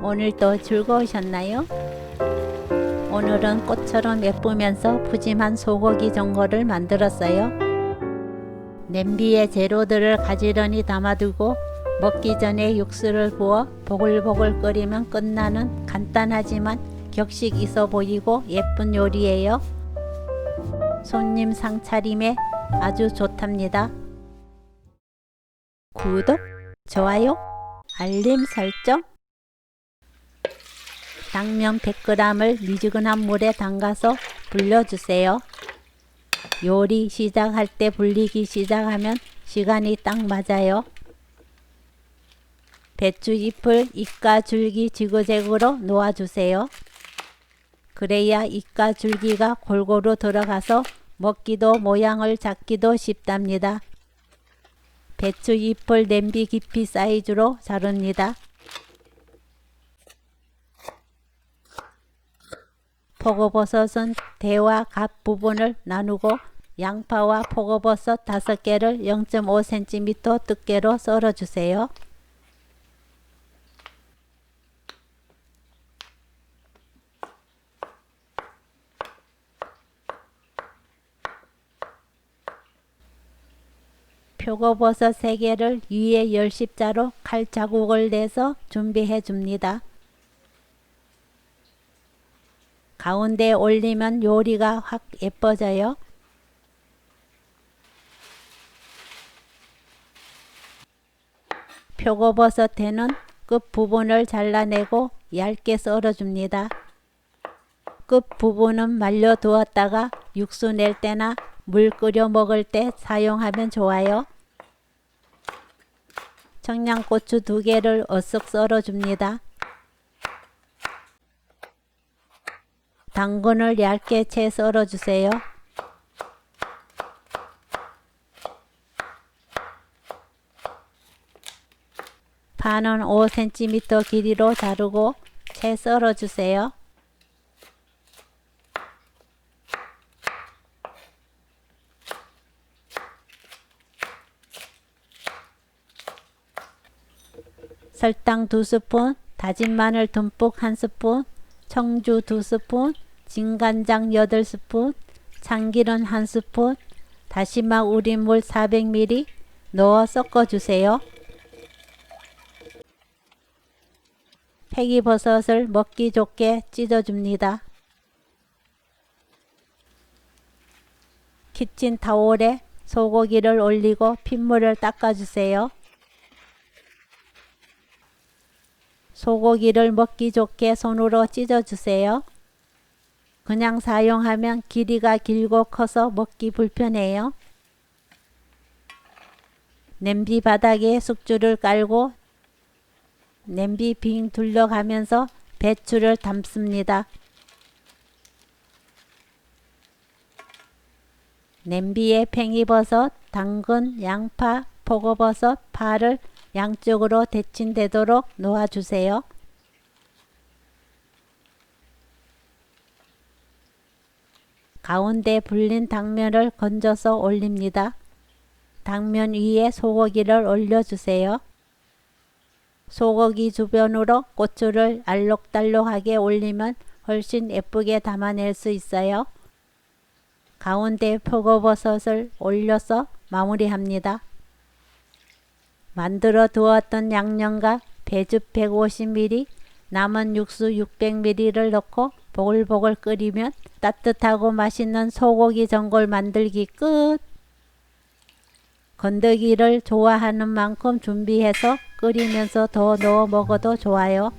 오늘도 즐거우셨나요? 오늘은 꽃처럼 예쁘면서 푸짐한 소고기 전골을 만들었어요. 냄비에 재료들을 가지런히 담아두고 먹기 전에 육수를 부어 보글보글 끓이면 끝나는 간단하지만 격식 있어 보이고 예쁜 요리예요. 손님 상차림에 아주 좋답니다. 구독, 좋아요, 알림 설정. 당면 100g을 미지근한 물에 담가서 불려주세요. 요리 시작할 때 불리기 시작하면 시간이 딱 맞아요. 배추잎을 잎과 줄기 지그재그로 놓아주세요. 그래야 잎과 줄기가 골고루 들어가서 먹기도 모양을 잡기도 쉽답니다. 배추잎을 냄비 깊이 사이즈로 자릅니다. 표고버섯은 대와 갓 부분을 나누고 양파와 표고버섯 5개를 0.5cm 두께로 썰어주세요. 표고버섯 3개를 위에 10십자로 칼 자국을 내서 준비해 줍니다. 가운데 올리면 요리가 확 예뻐져요. 표고버섯에는 끝부분을 잘라내고 얇게 썰어줍니다. 끝부분은 말려 두었다가 육수 낼 때나 물 끓여 먹을 때 사용하면 좋아요. 청양고추 2개를 어쓱 썰어줍니다. 당근을 얇게 채 썰어주세요. 파는 5cm 길이로 자르고 채 썰어주세요. 설탕 2스푼, 다진 마늘 듬뿍 1스푼, 청주 2스푼, 진간장 8스푼, 참기름 1스푼, 다시마 우린 물 400ml 넣어 섞어주세요. 팽이버섯을 먹기 좋게 찢어줍니다. 키친타올에 소고기를 올리고 핏물을 닦아주세요. 소고기를 먹기 좋게 손으로 찢어주세요. 그냥 사용하면 길이가 길고 커서 먹기 불편해요. 냄비 바닥에 숙주를 깔고 냄비 빙 둘러가면서 배추를 담습니다. 냄비에 팽이버섯, 당근, 양파, 표고버섯, 파를 양쪽으로 데친되도록 놓아주세요. 가운데 불린 당면을 건져서 올립니다. 당면 위에 소고기를 올려주세요. 소고기 주변으로 고추를 알록달록하게 올리면 훨씬 예쁘게 담아낼 수 있어요. 가운데 표고버섯을 올려서 마무리합니다. 만들어 두었던 양념과 배즙 150ml, 남은 육수 600ml를 넣고 보글보글 끓이면 따뜻하고 맛있는 소고기 전골 만들기 끝! 건더기를 좋아하는 만큼 준비해서 끓이면서 더 넣어 먹어도 좋아요.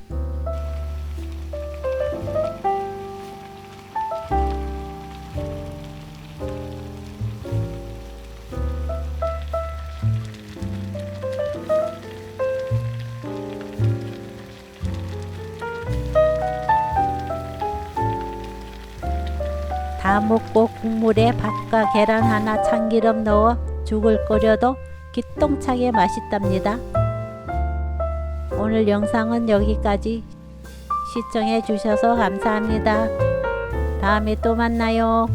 다 먹고 국물에 밥과 계란 하나 참기름 넣어 죽을 끓여도 기똥차게 맛있답니다. 오늘 영상은 여기까지. 시청해 주셔서 감사합니다. 다음에 또 만나요.